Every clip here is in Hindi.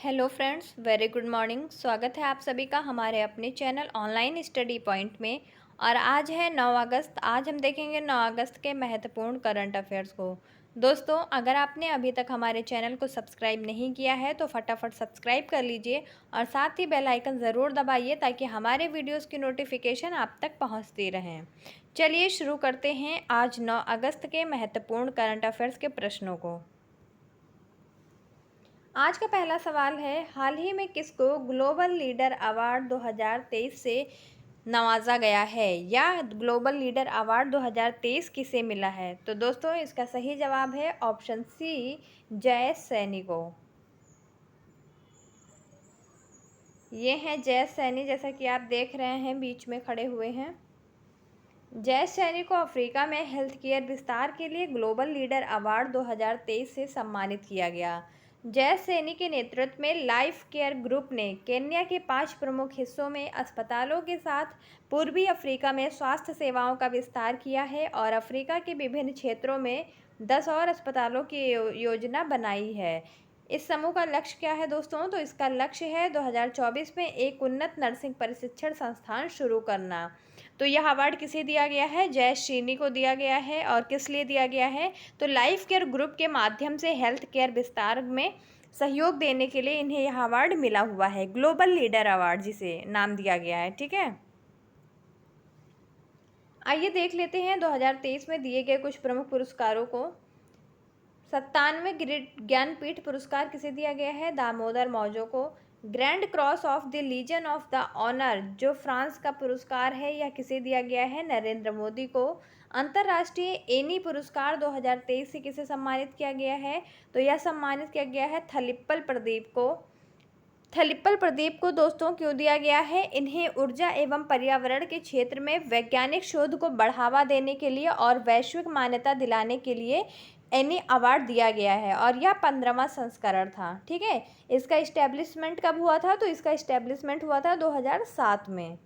Hello friends, very good morning. स्वागत है आप सभी का हमारे अपने चैनल ऑनलाइन स्टडी पॉइंट में। और आज है 9 अगस्त। आज हम देखेंगे 9 अगस्त के महत्वपूर्ण करंट अफेयर्स को। दोस्तों, अगर आपने अभी तक हमारे चैनल को सब्सक्राइब नहीं किया है तो फटाफट सब्सक्राइब कर लीजिए और साथ ही बेल आइकन ज़रूर दबाइए ताकि हमारे वीडियोज़ की नोटिफिकेशन आप तक पहुँचती रहें। चलिए शुरू करते हैं आज 9 अगस्त के महत्वपूर्ण करंट अफेयर्स के प्रश्नों को। आज का पहला सवाल है, हाल ही में किसको ग्लोबल लीडर अवार्ड 2023 से नवाजा गया है, या ग्लोबल लीडर अवार्ड 2023 किसे मिला है? तो दोस्तों, इसका सही जवाब है ऑप्शन सी, जय सैनी को। ये हैं जय सैनी, जैसा कि आप देख रहे हैं बीच में खड़े हुए हैं। जय सैनी को अफ्रीका में हेल्थ केयर विस्तार के लिए ग्लोबल लीडर अवार्ड 2023 से सम्मानित किया गया। जय सैनी के नेतृत्व में लाइफ केयर ग्रुप ने केन्या के 5 प्रमुख हिस्सों में अस्पतालों के साथ पूर्वी अफ्रीका में स्वास्थ्य सेवाओं का विस्तार किया है और अफ्रीका के विभिन्न क्षेत्रों में 10 और अस्पतालों की योजना बनाई है। इस समूह का लक्ष्य क्या है दोस्तों? तो इसका लक्ष्य है 2024 में एक उन्नत नर्सिंग प्रशिक्षण संस्थान शुरू करना। तो यह अवार्ड किसे दिया गया है? जय सैनी को दिया गया है। और किस लिए दिया गया है? तो लाइफ केयर ग्रुप के माध्यम से हेल्थ केयर विस्तार में सहयोग देने के लिए इन्हें यह अवार्ड मिला हुआ है, ग्लोबल लीडर अवार्ड जिसे नाम दिया गया है। ठीक है, आइए देख लेते हैं 2023 में दिए गए कुछ प्रमुख पुरस्कारों को। 97 ग्रेट ज्ञानपीठ पुरस्कार किसे दिया गया है? दामोदर मौजो को। Grand cross of the legion of the honour जो फ्रांस का पुरस्कार है, यह किसे दिया गया है? नरेंद्र मोदी को। अंतर्राष्ट्रीय एनी पुरस्कार 2023 से किसे सम्मानित किया गया है? तो यह सम्मानित किया गया है थलिप्पल प्रदीप को। थलिप्पल प्रदीप को दोस्तों क्यों दिया गया है? इन्हें ऊर्जा एवं पर्यावरण के क्षेत्र में वैज्ञानिक शोध को बढ़ावा देने के लिए और वैश्विक मान्यता दिलाने के लिए एनी अवार्ड दिया गया है और यह 15वां संस्करण था। ठीक है, इसका इस्टेब्लिशमेंट कब हुआ था? तो इसका इस्टेब्लिशमेंट हुआ था 2007 में।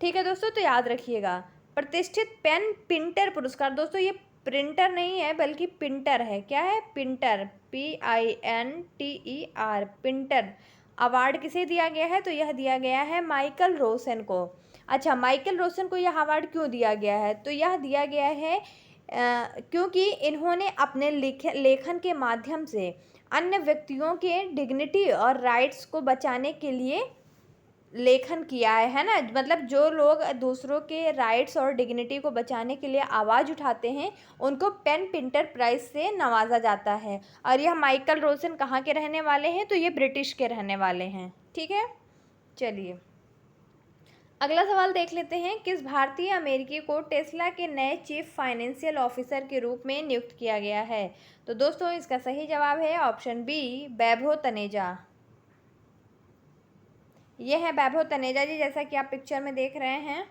ठीक है दोस्तों, तो याद रखिएगा। प्रतिष्ठित पेन पिंटर पुरस्कार, दोस्तों ये प्रिंटर नहीं है बल्कि पिंटर है। क्या है? पिंटर, PINTER, पिंटर अवार्ड किसे दिया गया है? तो यह दिया गया है माइकल रोसन को। अच्छा, माइकल रोसन को यह अवार्ड क्यों दिया गया है? तो यह दिया गया है क्योंकि इन्होंने अपने लेखन के माध्यम से अन्य व्यक्तियों के डिग्निटी और राइट्स को बचाने के लिए लेखन किया है ना। मतलब जो लोग दूसरों के राइट्स और डिग्निटी को बचाने के लिए आवाज़ उठाते हैं उनको पेन पिंटर प्राइज़ से नवाजा जाता है। और यह माइकल रोसन कहाँ के रहने वाले हैं? तो ये ब्रिटिश के रहने वाले हैं। ठीक है, चलिए अगला सवाल देख लेते हैं। किस भारतीय अमेरिकी को टेस्ला के नए चीफ फाइनेंशियल ऑफिसर के रूप में नियुक्त किया गया है? तो दोस्तों इसका सही जवाब है ऑप्शन बी, वैभव तनेजा। ये है वैभव तनेजा जी, जैसा कि आप पिक्चर में देख रहे हैं,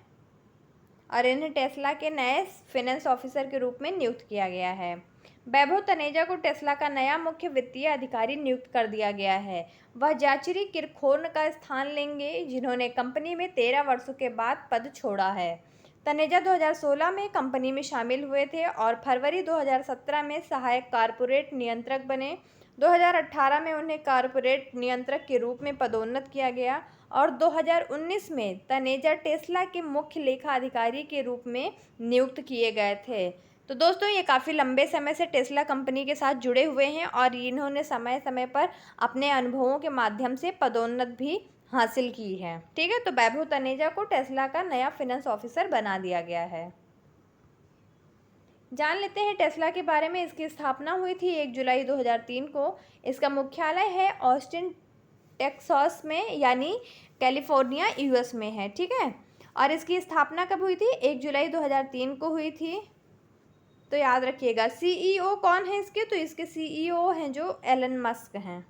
और इन्हें टेस्ला के नए फाइनेंस ऑफिसर के रूप में नियुक्त किया गया है। वैभव तनेजा को टेस्ला का नया मुख्य वित्तीय अधिकारी नियुक्त कर दिया गया है। वह जाचरी किरखोर्न का स्थान लेंगे जिन्होंने कंपनी में 13 वर्षों के बाद पद छोड़ा है। तनेजा 2016 में कंपनी में शामिल हुए थे और फरवरी 2017 में सहायक कारपोरेट नियंत्रक बने। 2018 में उन्हें कारपोरेट नियंत्रक के रूप में पदोन्नत किया गया और 2019 में तनेजा टेस्ला के मुख्य लेखा अधिकारी के रूप में नियुक्त किए गए थे। तो दोस्तों ये काफ़ी लंबे समय से टेस्ला कंपनी के साथ जुड़े हुए हैं और इन्होंने समय समय पर अपने अनुभवों के माध्यम से पदोन्नत भी हासिल की है। ठीक है, तो वैभव तनेजा को टेस्ला का नया फाइनेंस ऑफिसर बना दिया गया है। जान लेते हैं टेस्ला के बारे में। इसकी स्थापना हुई थी 1 जुलाई 2003 को। इसका मुख्यालय है ऑस्टिन टेक्सास में, यानी कैलिफोर्निया यूएस में है। ठीक है, और इसकी स्थापना कब हुई थी? 1 जुलाई 2003 को हुई थी। तो याद रखिएगा। सीईओ कौन है इसके? तो इसके सीईओ हैं जो एलन मस्क हैं।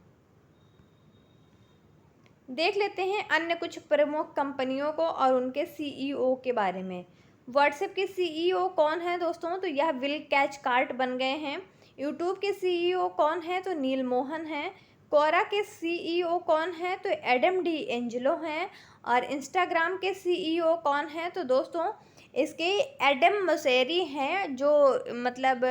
देख लेते हैं अन्य कुछ प्रमुख कंपनियों को और उनके सीईओ के बारे में। व्हाट्सएप के सीईओ कौन है दोस्तों? तो यह विल कैचकार्ट बन गए हैं। यूट्यूब के सीईओ कौन है? तो नील मोहन हैं। कोरा के सीईओ कौन है? तो एडम डी एंजलो हैं। और इंस्टाग्राम के सीईओ कौन है? तो दोस्तों इसके एडम मोसेरी हैं, जो मतलब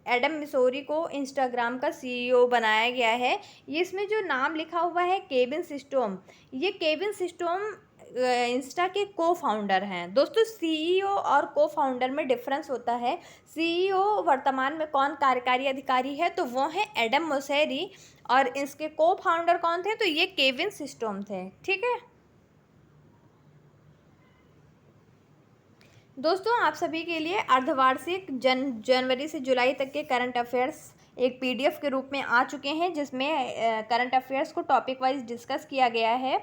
एडम मिसोरी को इंस्टाग्राम का सीईओ बनाया गया है। ये इसमें जो नाम लिखा हुआ है केविन सिस्टोम, ये केविन सिस्टोम इंस्टा के को फाउंडर हैं। दोस्तों सीईओ और को फाउंडर में डिफरेंस होता है। सीईओ वर्तमान में कौन कार्यकारी अधिकारी है, तो वो है एडम मोसेरी, और इसके को फाउंडर कौन थे, तो ये केविन सिस्टोम थे। ठीक है दोस्तों, आप सभी के लिए अर्धवार्षिक जनवरी से जुलाई तक के करंट अफेयर्स एक पीडीएफ के रूप में आ चुके हैं, जिसमें करंट अफेयर्स को टॉपिक वाइज डिस्कस किया गया है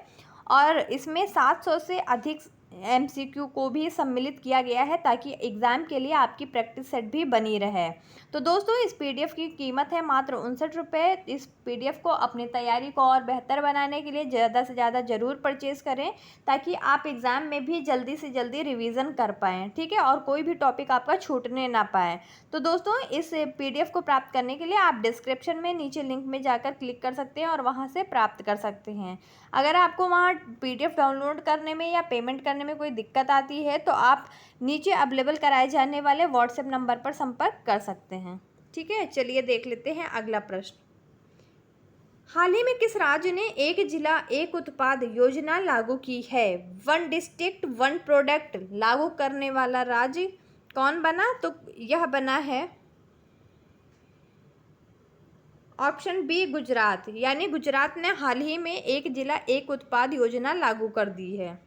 और इसमें 700 से अधिक एमसीक्यू को भी सम्मिलित किया गया है ताकि एग्ज़ाम के लिए आपकी प्रैक्टिस सेट भी बनी रहे। तो दोस्तों इस पीडीएफ की कीमत है मात्र 59 रुपये। इस पीडीएफ को अपनी तैयारी को और बेहतर बनाने के लिए ज़्यादा से ज़्यादा ज़रूर परचेज़ करें ताकि आप एग्ज़ाम में भी जल्दी से जल्दी रिवीजन कर पाएँ। ठीक है, और कोई भी टॉपिक आपका छूटने ना पाए। तो दोस्तों इस पीडीएफ को प्राप्त करने के लिए आप डिस्क्रिप्शन में नीचे लिंक में जाकर क्लिक कर सकते हैं और वहाँ से प्राप्त कर सकते हैं। अगर आपको वहाँ पीडीएफ डाउनलोड करने में या पेमेंट करने में कोई दिक्कत आती है तो आप नीचे अवेलेबल कराए जाने वाले व्हाट्सएप नंबर पर संपर्क कर सकते हैं। ठीक है, चलिए देख लेते हैं अगला प्रश्न। हाल ही में किस राज्य ने एक जिला एक उत्पाद योजना लागू की है? वन डिस्ट्रिक्ट वन प्रोडक्ट लागू करने वाला राज्य कौन बना? तो यह बना है ऑप्शन बी गुजरात, यानी गुजरात ने हाल ही में एक जिला एक उत्पाद योजना लागू कर दी है।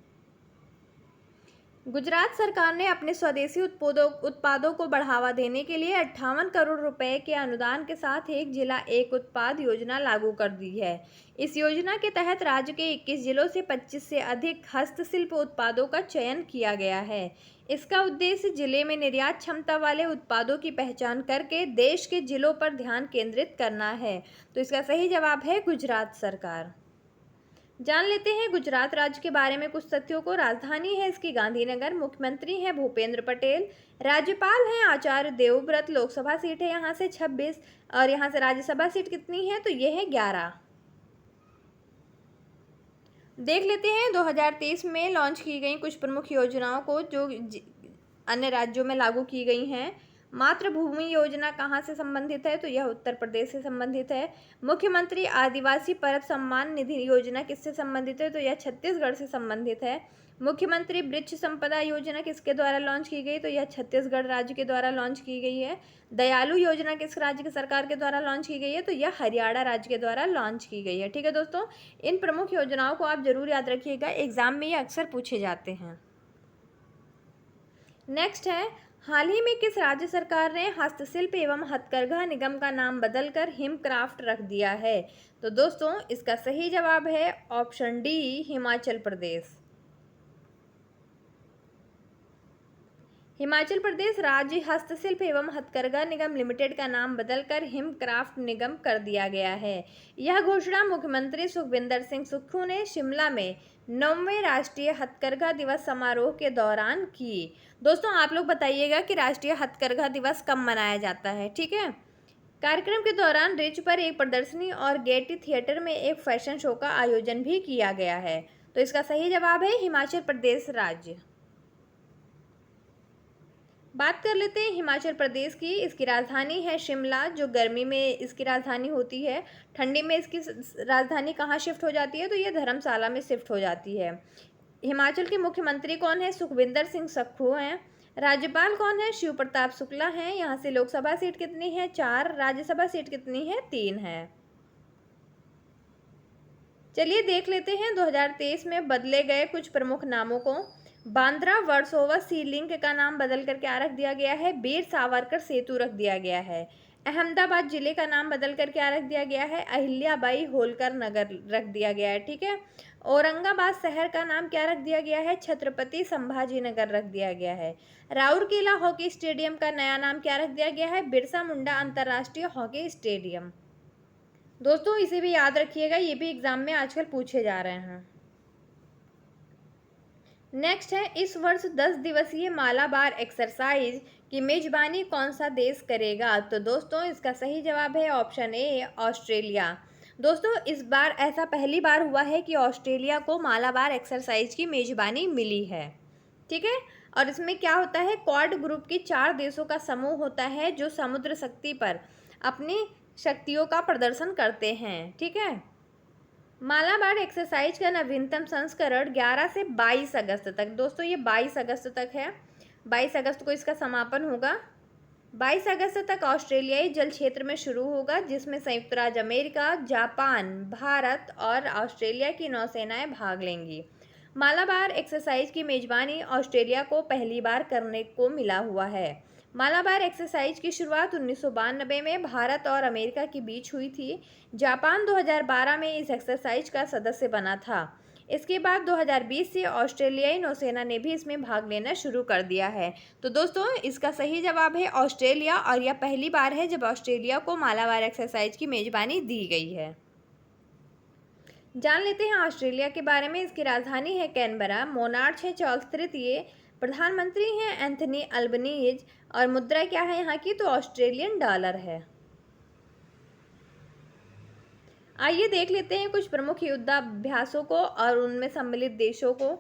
गुजरात सरकार ने अपने स्वदेशी उत्पादों को बढ़ावा देने के लिए 58 करोड़ रुपए के अनुदान के साथ एक जिला एक उत्पाद योजना लागू कर दी है। इस योजना के तहत राज्य के 21 जिलों से 25 से अधिक हस्तशिल्प उत्पादों का चयन किया गया है। इसका उद्देश्य जिले में निर्यात क्षमता वाले उत्पादों की पहचान करके देश के जिलों पर ध्यान केंद्रित करना है। तो इसका सही जवाब है गुजरात सरकार। जान लेते हैं गुजरात राज्य के बारे में कुछ तथ्यों को। राजधानी है इसकी गांधीनगर, मुख्यमंत्री हैं भूपेंद्र पटेल, राज्यपाल हैं आचार्य देवव्रत, लोकसभा सीट है यहाँ से 26 और यहाँ से राज्यसभा सीट कितनी है, तो ये है 11। देख लेते हैं 2023 में लॉन्च की गई कुछ प्रमुख योजनाओं को जो अन्य राज्यों में लागू की गई हैं। मातृभूमि योजना कहाँ से संबंधित है, तो यह उत्तर प्रदेश से संबंधित है। मुख्यमंत्री आदिवासी परब सम्मान निधि योजना किससे संबंधित है, तो यह छत्तीसगढ़ से संबंधित है। मुख्यमंत्री वृक्ष संपदा योजना किसके द्वारा लॉन्च की गई, तो यह छत्तीसगढ़ राज्य के द्वारा लॉन्च की गई है। दयालु योजना किस राज्य की सरकार के द्वारा लॉन्च की गई है, तो यह हरियाणा राज्य के द्वारा लॉन्च की गई है। ठीक है दोस्तों, इन प्रमुख योजनाओं को आप जरूर याद रखिएगा, एग्जाम में ये अक्सर पूछे जाते हैं। नेक्स्ट है, हाल ही में किस राज्य सरकार ने हस्तशिल्प एवं हथकरघा निगम का नाम बदलकर हिमक्राफ्ट रख दिया है, तो दोस्तों इसका सही जवाब है ऑप्शन डी हिमाचल प्रदेश। हिमाचल प्रदेश राज्य हस्तशिल्प एवं हथकरघा निगम लिमिटेड का नाम बदलकर हिमक्राफ्ट निगम कर दिया गया है। यह घोषणा मुख्यमंत्री सुखविंदर सिंह सुक्खू ने शिमला में 9वें राष्ट्रीय हथकरघा दिवस समारोह के दौरान की। दोस्तों आप लोग बताइएगा कि राष्ट्रीय हथकरघा दिवस कब मनाया जाता है। ठीक है, कार्यक्रम के दौरान रिच पर एक प्रदर्शनी और गेटी थिएटर में एक फैशन शो का आयोजन भी किया गया है। तो इसका सही जवाब है हिमाचल प्रदेश राज्य। बात कर लेते हैं हिमाचल प्रदेश की। इसकी राजधानी है शिमला, जो गर्मी में इसकी राजधानी होती है। ठंडी में इसकी राजधानी कहाँ शिफ्ट हो जाती है, तो ये धर्मशाला में शिफ्ट हो जाती है। हिमाचल के मुख्यमंत्री कौन है, सुखविंदर सिंह सुक्खू हैं। राज्यपाल कौन है, शिव प्रताप शुक्ला हैं। यहाँ से लोकसभा सीट कितनी है, 4। राज्यसभा सीट कितनी है, 3 है। चलिए देख लेते हैं 2023 में बदले गए कुछ प्रमुख नामों को। बांद्रा वर्सोवा सी लिंक का नाम बदल कर क्या रख दिया गया है, वीर सावरकर सेतु रख दिया गया है। अहमदाबाद जिले का नाम बदल कर क्या रख दिया गया है, अहिल्याबाई होलकर नगर रख दिया गया है। ठीक है, औरंगाबाद शहर का नाम क्या रख दिया गया है, छत्रपति संभाजी नगर रख दिया गया है। राउरकेला हॉकी स्टेडियम का नया नाम क्या रख दिया गया है, बिरसा मुंडा अंतर्राष्ट्रीय हॉकी स्टेडियम। दोस्तों इसे भी याद रखिएगा, ये भी एग्जाम में आजकल पूछे जा रहे हैं। नेक्स्ट है, इस वर्ष 10 दिवसीय मालाबार एक्सरसाइज की मेजबानी कौन सा देश करेगा, तो दोस्तों इसका सही जवाब है ऑप्शन ए ऑस्ट्रेलिया। दोस्तों इस बार ऐसा पहली बार हुआ है कि ऑस्ट्रेलिया को मालाबार एक्सरसाइज की मेजबानी मिली है। ठीक है, और इसमें क्या होता है, क्वाड ग्रुप के 4 देशों का समूह होता है जो समुद्र शक्ति पर अपनी शक्तियों का प्रदर्शन करते हैं। ठीक है। मालाबार एक्सरसाइज का नवीनतम संस्करण 11 से 22 अगस्त तक, दोस्तों ये 22 अगस्त तक है, 22 अगस्त को इसका समापन होगा। 22 अगस्त तक ऑस्ट्रेलियाई जल क्षेत्र में शुरू होगा, जिसमें संयुक्त राज्य अमेरिका, जापान, भारत और ऑस्ट्रेलिया की नौसेनाएं भाग लेंगी। मालाबार एक्सरसाइज की मेजबानी ऑस्ट्रेलिया को पहली बार करने को मिला हुआ है। मालाबार एक्सरसाइज की शुरुआत 1992 में भारत और अमेरिका के बीच हुई थी। जापान 2012 में इस एक्सरसाइज का सदस्य बना था। इसके बाद 2020 से ऑस्ट्रेलियाई नौसेना ने भी इसमें भाग लेना शुरू कर दिया है। तो दोस्तों इसका सही जवाब है ऑस्ट्रेलिया, और यह पहली बार है जब ऑस्ट्रेलिया को मालाबार एक्सरसाइज की मेजबानी दी गई है। जान लेते हैं ऑस्ट्रेलिया के बारे में। इसकी राजधानी है कैनबरा, मोनार्च है चार्ल्स तृतीय, प्रधानमंत्री हैं एंथनी अल्बनीज, और मुद्रा क्या है यहाँ की, तो ऑस्ट्रेलियन डॉलर है। आइए देख लेते हैं कुछ प्रमुख युद्धाभ्यासों को और उनमें सम्मिलित देशों को।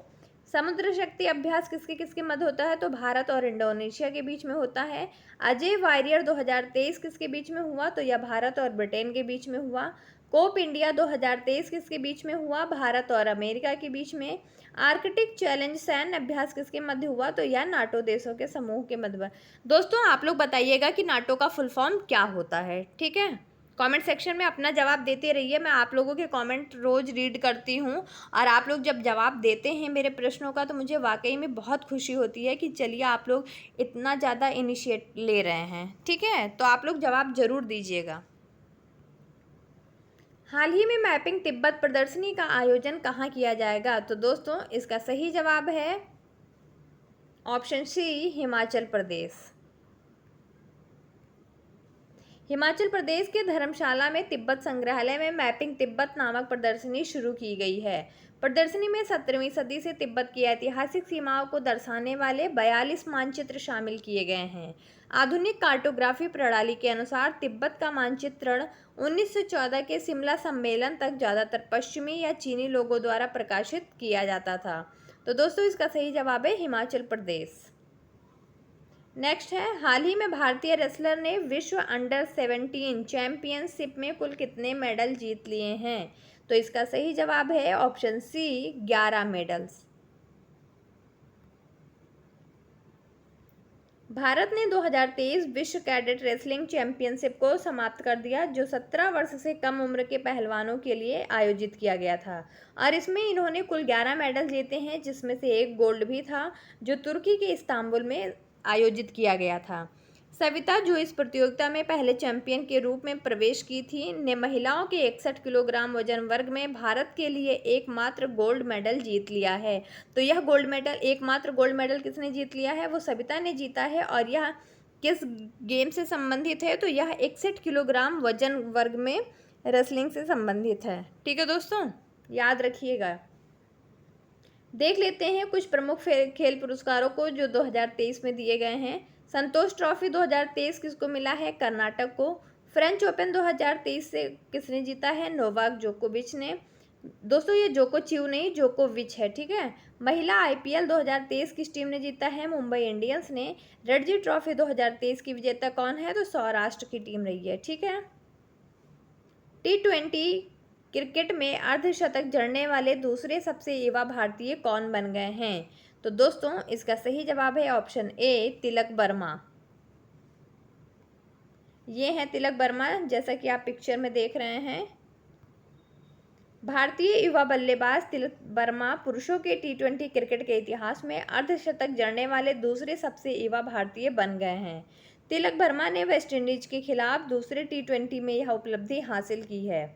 समुद्र शक्ति अभ्यास किसके किसके मध्य होता है, तो भारत और इंडोनेशिया के बीच में होता है। अजय वारियर 2023 किसके बीच में हुआ, तो यह भारत और ब्रिटेन के बीच में हुआ। कोप इंडिया 2023 किसके बीच में हुआ, भारत और अमेरिका के बीच में। आर्कटिक चैलेंज सैन्य अभ्यास किसके मध्य हुआ, तो यह नाटो देशों के समूह के मध्य। दोस्तों आप लोग बताइएगा कि नाटो का फुल फॉर्म क्या होता है। ठीक है, कमेंट सेक्शन में अपना जवाब देते रहिए। मैं आप लोगों के कमेंट रोज़ रीड करती हूँ, और आप लोग जब जवाब देते हैं मेरे प्रश्नों का तो मुझे वाकई में बहुत खुशी होती है कि चलिए आप लोग इतना ज़्यादा इनिशिएट ले रहे हैं। ठीक है, तो आप लोग जवाब ज़रूर दीजिएगा। हाल ही में मैपिंग तिब्बत प्रदर्शनी का आयोजन कहाँ किया जाएगा, तो दोस्तों इसका सही जवाब है ऑप्शन सी, हिमाचल प्रदेश। हिमाचल प्रदेश के धर्मशाला में तिब्बत संग्रहालय में मैपिंग तिब्बत नामक प्रदर्शनी शुरू की गई है। प्रदर्शनी में 17वीं सदी से तिब्बत की ऐतिहासिक सीमाओं को दर्शाने वाले 42 मानचित्र शामिल किए गए हैं। आधुनिक कार्टोग्राफी प्रणाली के अनुसार तिब्बत का मानचित्रण 1914 के शिमला सम्मेलन तक ज़्यादातर पश्चिमी या चीनी लोगों द्वारा प्रकाशित किया जाता था। तो दोस्तों इसका सही जवाब है हिमाचल प्रदेश। नेक्स्ट है, हाल ही में भारतीय रेसलर ने विश्व अंडर 17 चैंपियनशिप में कुल कितने मेडल जीत लिए हैं, तो इसका सही जवाब है ऑप्शन सी, 11 मेडल्स। भारत ने 2023 विश्व कैडेट रेसलिंग चैंपियनशिप को समाप्त कर दिया, जो 17 वर्ष से कम उम्र के पहलवानों के लिए आयोजित किया गया था, और इसमें इन्होंने कुल 11 मेडल जीते हैं, जिसमें से एक गोल्ड भी था जो तुर्की के इस्तांबुल में आयोजित किया गया था। सविता, जो इस प्रतियोगिता में पहले चैंपियन के रूप में प्रवेश की थी, ने महिलाओं के 61 किलोग्राम वजन वर्ग में भारत के लिए एकमात्र गोल्ड मेडल जीत लिया है। तो यह एकमात्र गोल्ड मेडल किसने जीत लिया है, वो सविता ने जीता है, और यह किस गेम से संबंधित है, तो यह 61 किलोग्राम वजन वर्ग में रेसलिंग से संबंधित है। ठीक है दोस्तों, याद रखिएगा। देख लेते हैं कुछ प्रमुख खेल पुरस्कारों को जो 2023 में दिए गए हैं। संतोष ट्रॉफी 2023 किसको मिला है, कर्नाटक को। फ्रेंच ओपन 2023 से किसने जीता है, नोवाक जोकोविच ने। दोस्तों ये जोकोचिव नहीं, जोकोविच है। ठीक है। महिला आईपीएल 2023 किस टीम ने जीता है, मुंबई इंडियंस ने। रणजी ट्रॉफी 2023 की विजेता कौन है, तो सौराष्ट्र की टीम रही है। ठीक है। T20 क्रिकेट में अर्धशतक जड़ने वाले दूसरे सबसे युवा भारतीय कौन बन गए हैं, तो दोस्तों इसका सही जवाब है ऑप्शन ए, तिलक वर्मा। ये हैं तिलक वर्मा, जैसा कि आप पिक्चर में देख रहे हैं। भारतीय युवा बल्लेबाज तिलक वर्मा पुरुषों के T20 क्रिकेट के इतिहास में अर्धशतक जड़ने वाले दूसरे सबसे युवा भारतीय बन गए हैं। तिलक वर्मा ने वेस्टइंडीज के खिलाफ दूसरे T20 में यह उपलब्धि हासिल की है।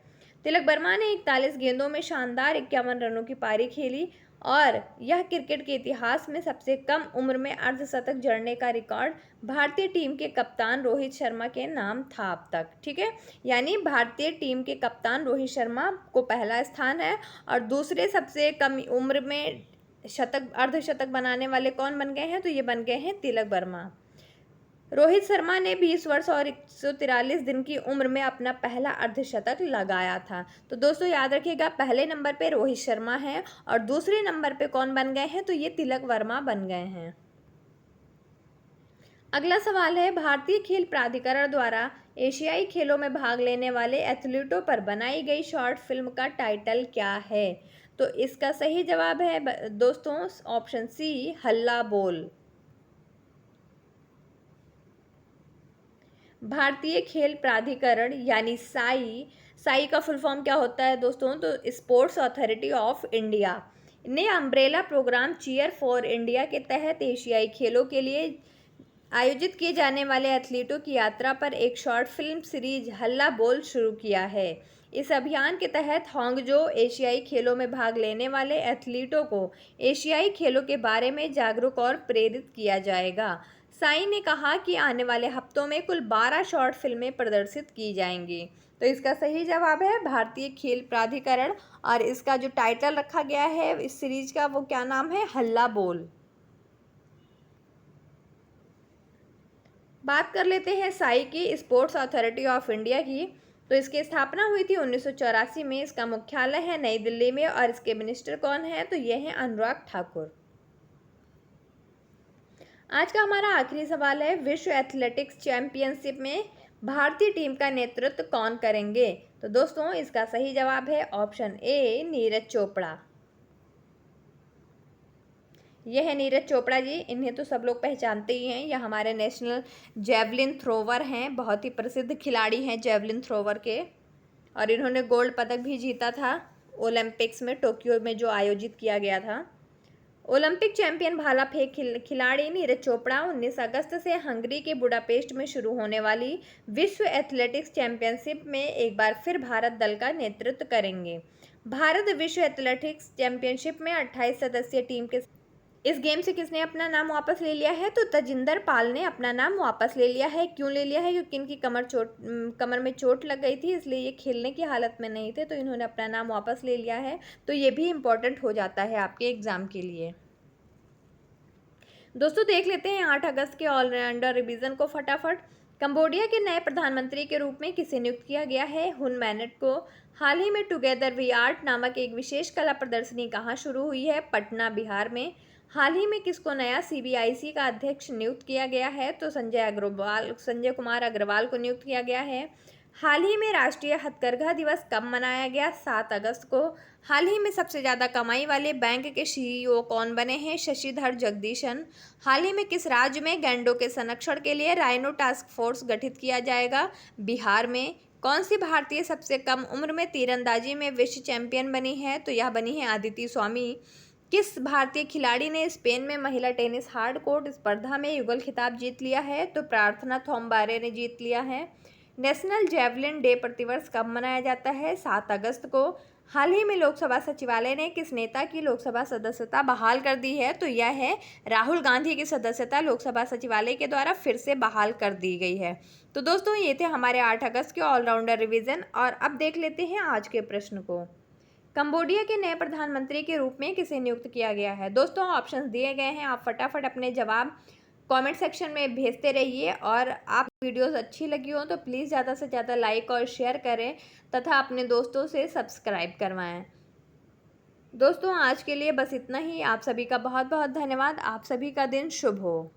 तिलक वर्मा ने 41 गेंदों में शानदार 51 रनों की पारी खेली, और यह क्रिकेट के इतिहास में सबसे कम उम्र में अर्धशतक जड़ने का रिकॉर्ड भारतीय टीम के कप्तान रोहित शर्मा के नाम था अब तक। ठीक है, यानी भारतीय टीम के कप्तान रोहित शर्मा को पहला स्थान है, और दूसरे सबसे कम उम्र में अर्धशतक बनाने वाले कौन बन गए हैं, तो ये बन गए हैं तिलक वर्मा। रोहित शर्मा ने 20 वर्ष और 143 दिन की उम्र में अपना पहला अर्धशतक लगाया था। तो दोस्तों याद रखिएगा, पहले नंबर पे रोहित शर्मा है और दूसरे नंबर पे कौन बन गए हैं, तो ये तिलक वर्मा बन गए हैं। अगला सवाल है, भारतीय खेल प्राधिकरण द्वारा एशियाई खेलों में भाग लेने वाले एथलीटों पर बनाई गई शॉर्ट फिल्म का टाइटल क्या है? तो इसका सही जवाब है दोस्तों ऑप्शन सी, हल्ला बोल। भारतीय खेल प्राधिकरण यानी साई, साई का फुल फॉर्म क्या होता है दोस्तों? तो स्पोर्ट्स अथॉरिटी ऑफ इंडिया ने umbrella programme cheer for India के तहत एशियाई खेलों के लिए आयोजित किए जाने वाले एथलीटों की यात्रा पर एक शॉर्ट फिल्म सीरीज हल्ला बोल शुरू किया है। इस अभियान के तहत हांगजो एशियाई खेलों में भाग लेने वाले एथलीटों को एशियाई खेलों के बारे में जागरूक और प्रेरित किया जाएगा। साई ने कहा कि आने वाले हफ्तों में कुल 12 शॉर्ट फिल्में प्रदर्शित की जाएंगी। तो इसका सही जवाब है भारतीय खेल प्राधिकरण, और इसका जो टाइटल रखा गया है इस सीरीज का वो क्या नाम है? हल्ला बोल। बात कर लेते हैं साई की, स्पोर्ट्स अथॉरिटी ऑफ इंडिया की। तो इसकी स्थापना हुई थी 1984 में। इसका मुख्यालय है नई दिल्ली में, और इसके मिनिस्टर कौन है? तो ये हैं अनुराग ठाकुर। आज का हमारा आखिरी सवाल है, विश्व एथलेटिक्स चैंपियनशिप में भारतीय टीम का नेतृत्व कौन करेंगे? तो दोस्तों इसका सही जवाब है ऑप्शन ए, नीरज चोपड़ा। यह है नीरज चोपड़ा जी। इन्हें तो सब लोग पहचानते ही हैं। यह हमारे नेशनल जेवलिन थ्रोवर हैं, बहुत ही प्रसिद्ध खिलाड़ी हैं जेवलिन थ्रोवर के, और इन्होंने गोल्ड पदक भी जीता था ओलंपिक्स में, टोक्यो में जो आयोजित किया गया था। ओलंपिक चैंपियन भाला फेंक खिलाड़ी नीरज चोपड़ा 19 अगस्त से हंगरी के बुडापेस्ट में शुरू होने वाली विश्व एथलेटिक्स चैंपियनशिप में एक बार फिर भारत दल का नेतृत्व करेंगे। भारत विश्व एथलेटिक्स चैंपियनशिप में 28 सदस्यीय टीम के इस गेम से किसने अपना नाम वापस ले लिया है? तो तजिंदर पाल ने अपना नाम वापस ले लिया है। क्यों ले लिया है? क्योंकि इनकी कमर में चोट लग गई थी, इसलिए ये खेलने की हालत में नहीं थे, तो इन्होंने अपना नाम वापस ले लिया है। तो ये भी इम्पोर्टेंट हो जाता है आपके एग्जाम के लिए। दोस्तों देख लेते हैं 8 अगस्त के ऑलराउंडर रिवीजन को फटाफट। कंबोडिया के नए प्रधानमंत्री के रूप में किसे नियुक्त किया गया है? हुन मैनेट को। हाल ही में टुगेदर वी आर्ट नामक एक विशेष कला प्रदर्शनी कहाँ शुरू हुई है? पटना, बिहार में। हाल ही में किसको नया सीबीआईसी का अध्यक्ष नियुक्त किया गया है? तो संजय कुमार अग्रवाल को नियुक्त किया गया है। हाल ही में राष्ट्रीय हथकरघा दिवस कब मनाया गया? 7 अगस्त को। हाल ही में सबसे ज़्यादा कमाई वाले बैंक के सीईओ कौन बने हैं? शशिधर जगदीशन। हाल ही में किस राज्य में गैंडों के संरक्षण के लिए राइनो टास्क फोर्स गठित किया जाएगा? बिहार में। कौन सी भारतीय सबसे कम उम्र में तीरंदाजी में विश्व चैंपियन बनी है? तो यह बनी है आदिति स्वामी। किस भारतीय खिलाड़ी ने स्पेन में महिला टेनिस हार्ड कोर्ट स्पर्धा में युगल खिताब जीत लिया है? तो प्रार्थना थोम्बारे ने जीत लिया है। नेशनल जेवलिन डे प्रतिवर्ष कब मनाया जाता है? 7 अगस्त को। हाल ही में लोकसभा सचिवालय ने किस नेता की लोकसभा सदस्यता बहाल कर दी है? तो यह है राहुल गांधी की सदस्यता लोकसभा सचिवालय के द्वारा फिर से बहाल कर दी गई है। तो दोस्तों ये थे हमारे 8 अगस्त के ऑलराउंडर रिवीजन, और अब देख लेते हैं आज के प्रश्न को। कंबोडिया के नए प्रधानमंत्री के रूप में किसे नियुक्त किया गया है? दोस्तों ऑप्शंस दिए गए हैं, आप फटाफट अपने जवाब कमेंट सेक्शन में भेजते रहिए, और आप वीडियोस अच्छी लगी हो तो प्लीज़ ज़्यादा से ज़्यादा लाइक और शेयर करें तथा अपने दोस्तों से सब्सक्राइब करवाएं। दोस्तों आज के लिए बस इतना ही। आप सभी का बहुत बहुत धन्यवाद। आप सभी का दिन शुभ हो।